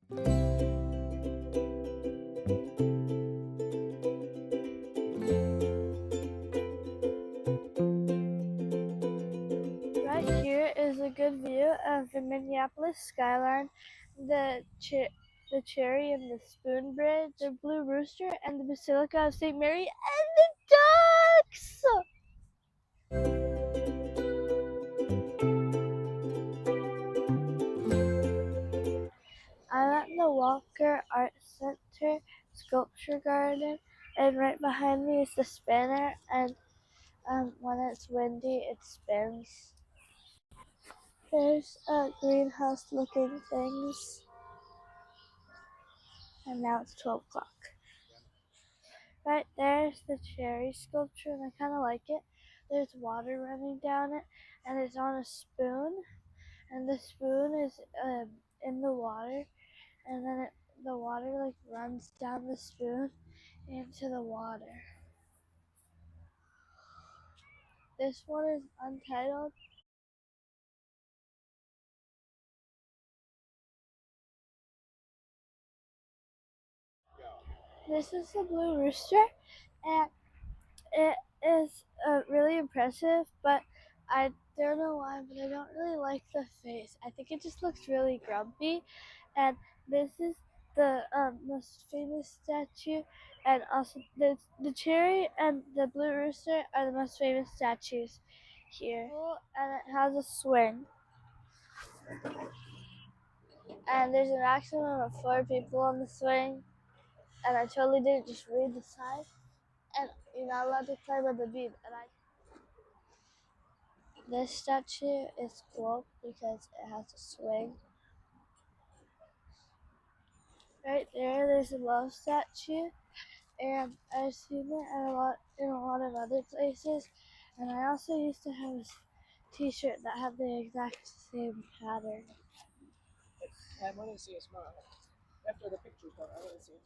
Right here is a good view of the Minneapolis skyline, the Cherry and the Spoonbridge, the Blue Rooster, and the Basilica of St. Mary, and the ducks! I'm at the Walker Art Center Sculpture Garden, and right behind me is the spinner, and when it's windy, it spins. There's greenhouse looking things, and now it's 12 o'clock. Right there's the cherry sculpture, and I kind of like it. There's water running down it, and it's on a spoon, and the spoon is in the water, and then the water like runs down the spoon into the water. This one is untitled. This is the Blue Rooster, and it is really impressive, but I don't know why, but I don't really like the face. I think it just looks really grumpy, and this is the most famous statue, and also the cherry and the Blue Rooster are the most famous statues here. And it has a swing, and there's a maximum of 4 people on the swing, and I totally didn't just read the sign, and you're not allowed to climb on the beam, and this statue is cool because it has a swing. Right there's a love statue, and I've seen it in a lot of other places. And I also used to have a T-shirt that had the exact same pattern. I want to see a smile. After the picture's done, I want to see a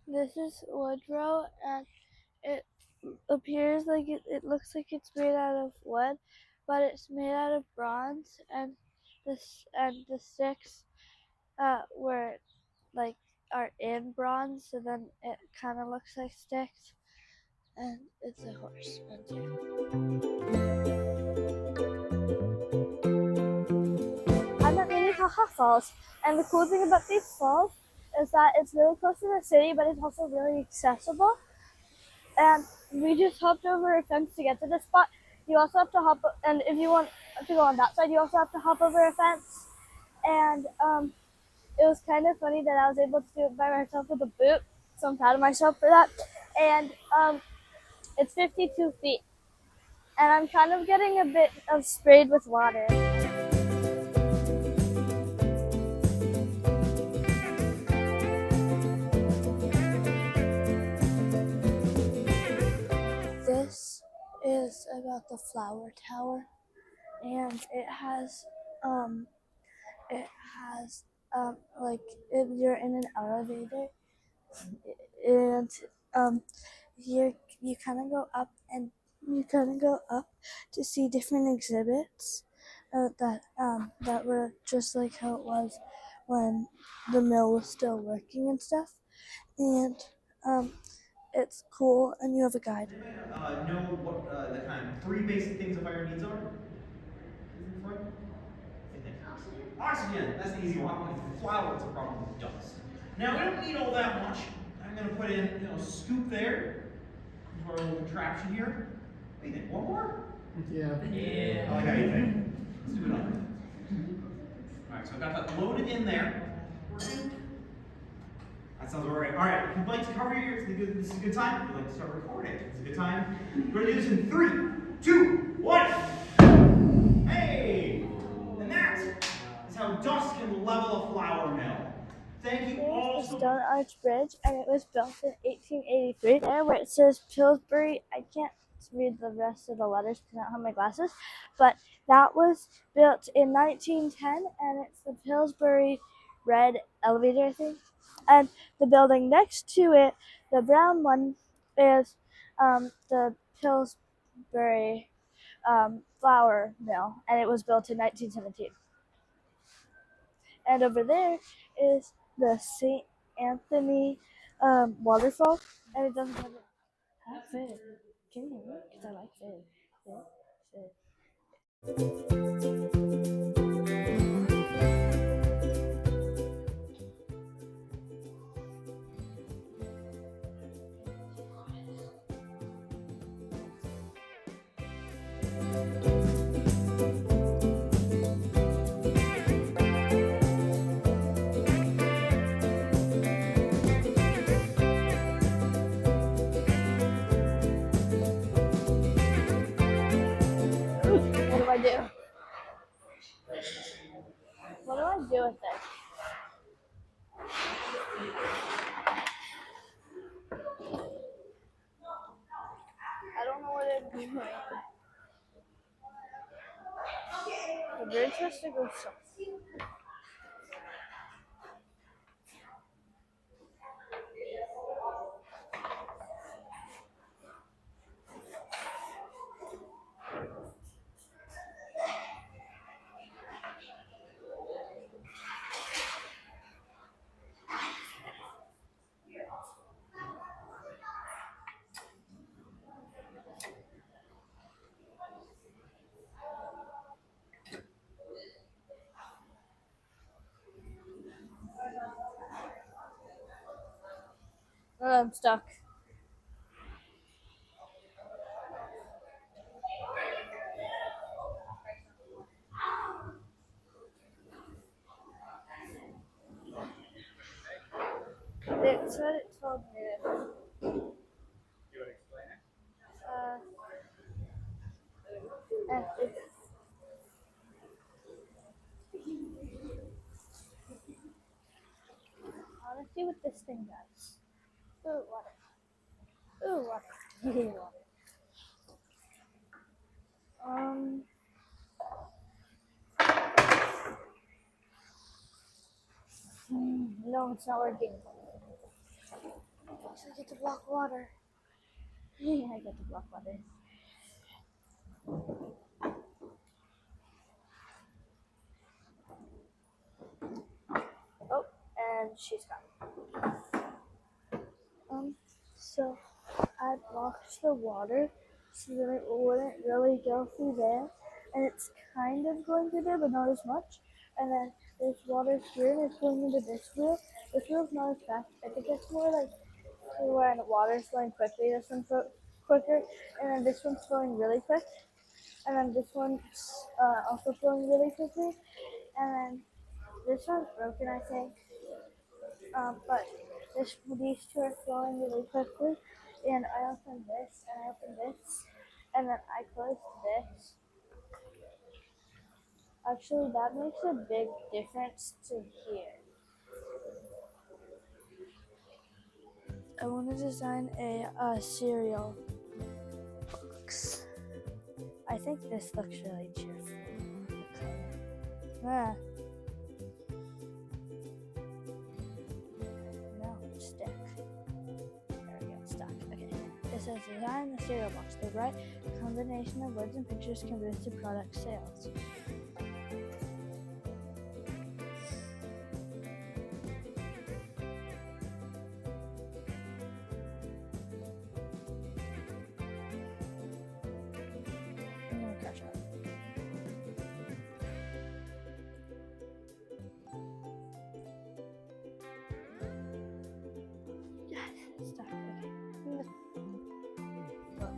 smile. This is Woodrow, and it appears like it looks like it's made out of wood, but it's made out of bronze, and the sticks were like are in bronze, so then it kind of looks like sticks, and it's a horse. I'm at Minnehaha Falls, and the cool thing about these falls is that it's really close to the city, but it's also really accessible. And we just hopped over a fence to get to this spot. You also have to hop, and if you want to go on that side, you also have to hop over a fence. And it was kind of funny that I was able to do it by myself with a boot, so I'm proud of myself for that. And it's 52 feet, and I'm kind of getting a bit of sprayed with water. This is about the flower tower, and it has like if you're in an elevator, and you kind of go up, and you kind of go up to see different exhibits that were just like how it was when the mill was still working and stuff, and it's cool, and you have a guide. Know what the kind of 3 basic things a fire needs are? For it? I think. Oxygen? Oxygen! That's the easy one. With flour, it's a problem with dust. Now, we don't need all that much. I'm going to put in, a scoop there into our little contraption here. What do you think? One more? Yeah. Yeah. I like how you think. Let's do another. Alright, so I've got that loaded in there. Working. That sounds alright. Alright, if you'd like to cover your ears, this is a good time. If you'd like to start recording, it's a good time. We're going to do this in 3, 2, 1. Hey! And that is how dust can level a flour mill. Thank you all There's the Stone Arch Bridge, and it was built in 1883. There where it says Pillsbury, I can't read the rest of the letters because I don't have my glasses, but that was built in 1910, and it's the Pillsbury Red elevator, I think. And the building next to it, the brown one, is the Pillsbury flour mill, and it was built in 1917. And over there is the St. Anthony waterfall, and it doesn't have food. Can you hear me? Because I like food. Food. What do I do? What do I do with this? I don't know what I'm doing. The bridge has to go south. I'm stuck. It said it told me to. You would explain it? I want to see what this thing does. Ooh, water. Ooh, water. Water. No, it's not working. So I get to block water. I get to block water. Oh, and she's gone. So I blocked the water so that it wouldn't really go through there, and it's kind of going through there, but not as much. And then there's water here, and it's going into this wheel. This wheel's not as fast. I think it's more like where the water's flowing quickly. This one's quicker, and then this one's flowing really quick, and then this one's also flowing really quickly, and then this one's broken, I think. But these two are flowing really quickly, and I opened this, and I opened this, and then I closed this. Actually, that makes a big difference to here. I want to design a cereal box. I think this looks really cheerful. Ah. No, stick. There we go, stuck. Okay. It says design the cereal box. The right combination of words and pictures can boost the product sales. I'm gonna catch up. Yes, stuck. Okay. Look.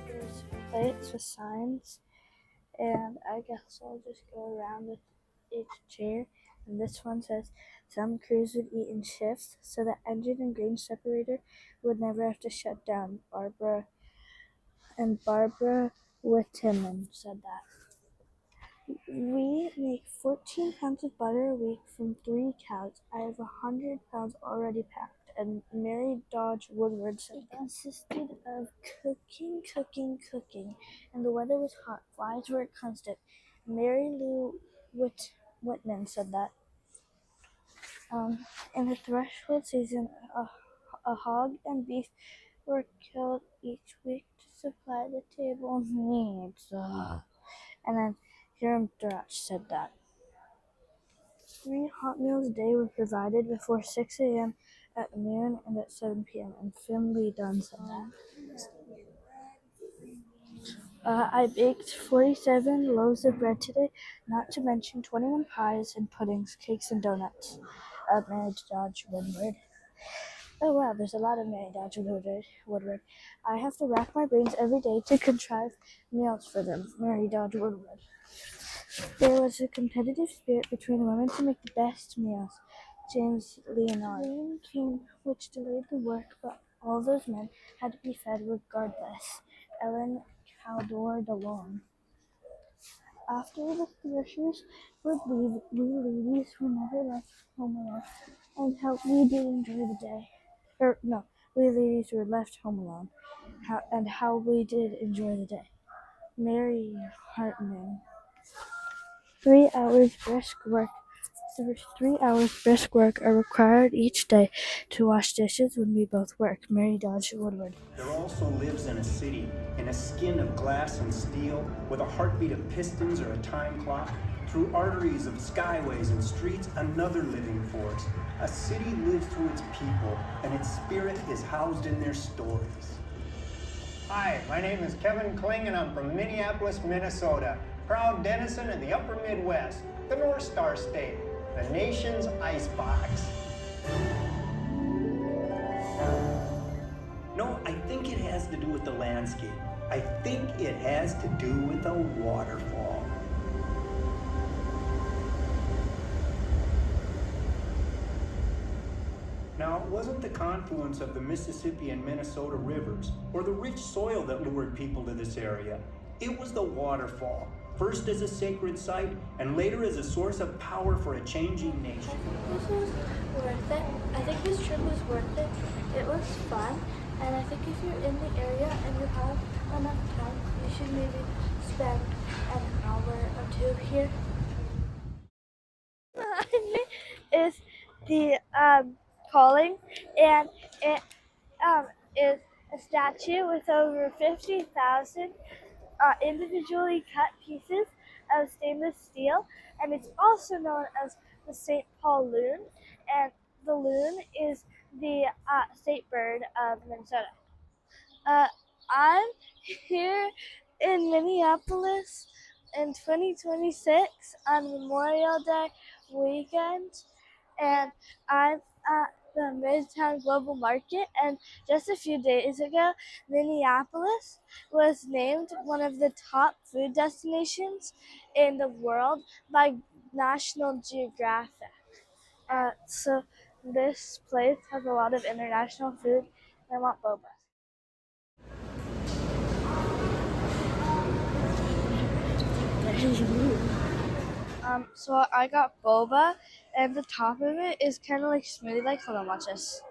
There's plates with signs, and I guess I'll just go around with each chair And this one says, some crews would eat in shifts so the engine and grain separator would never have to shut down. Barbara Whitman said that. We make 14 pounds of butter a week from 3 cows. I have 100 pounds already packed. And Mary Dodge Woodward said it consisted of cooking, and the weather was hot. Flies were constant. Mary Lou Whitman said that. In the threshold season, a hog and beef were killed each week to supply the table needs. And then Hiram Dratch said that. 3 hot meals a day were provided before 6 a.m., at noon, and at 7 p.m., and Finley Dunn said that. I baked 47 loaves of bread today, not to mention 21 pies and puddings, cakes, and donuts. Mary Dodge Woodward. Oh wow, there's a lot of Mary Dodge Woodward. I have to rack my brains every day to contrive meals for them. Mary Dodge Woodward. There was a competitive spirit between the women to make the best meals. James Leonard. Rain came, which delayed the work, but all those men had to be fed regardless. Ellen Caldor DeLong. After the threshers would leave, we ladies were never left home alone, and how we did enjoy the day. We ladies were left home alone, and how we did enjoy the day. Mary Hartman. 3 hours brisk work. 3 hours brisk work are required each day to wash dishes when we both work. Mary Dodge Woodward. There also lives in a city, in a skin of glass and steel, with a heartbeat of pistons or a time clock, through arteries of skyways and streets, another living force. A city lives through its people, and its spirit is housed in their stories. Hi, my name is Kevin Kling, and I'm from Minneapolis, Minnesota. Proud denizen of the upper Midwest, the North Star State, the nation's icebox. No, I think it has to do with the landscape. I think it has to do with a waterfall. Now, it wasn't the confluence of the Mississippi and Minnesota rivers or the rich soil that lured people to this area. It was the waterfall, first as a sacred site and later as a source of power for a changing nation. This was worth it. I think this trip was worth it. It was fun, and I think if you're in the area and you have enough time, you should maybe spend an hour or two here. Is the calling, and it is a statue with over 50,000 individually cut pieces of stainless steel, and it's also known as the St. Paul Loon, and the loon is the state bird of Minnesota. I'm here in Minneapolis in 2026 on Memorial Day weekend, and I'm at the Midtown Global Market, and just a few days ago, Minneapolis was named one of the top food destinations in the world by National Geographic. So this place has a lot of international food, and I want boba. So I got boba, and the top of it is kind of like smoothie. Like, hold on, watch this.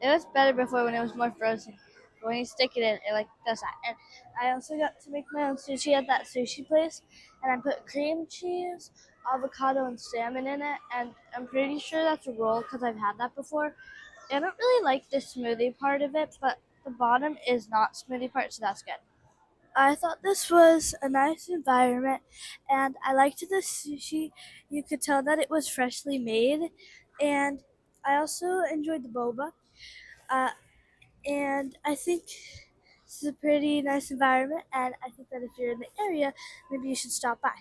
It was better before when it was more frozen. But when you stick it in, it like does that. And I also got to make my own sushi at that sushi place, and I put cream cheese, avocado, and salmon in it. And I'm pretty sure that's a roll because I've had that before. I don't really like the smoothie part of it, but the bottom is not smoothie part, so that's good. I thought this was a nice environment, and I liked the sushi. You could tell that it was freshly made, and I also enjoyed the boba. And I think this is a pretty nice environment, and I think that if you're in the area, maybe you should stop by.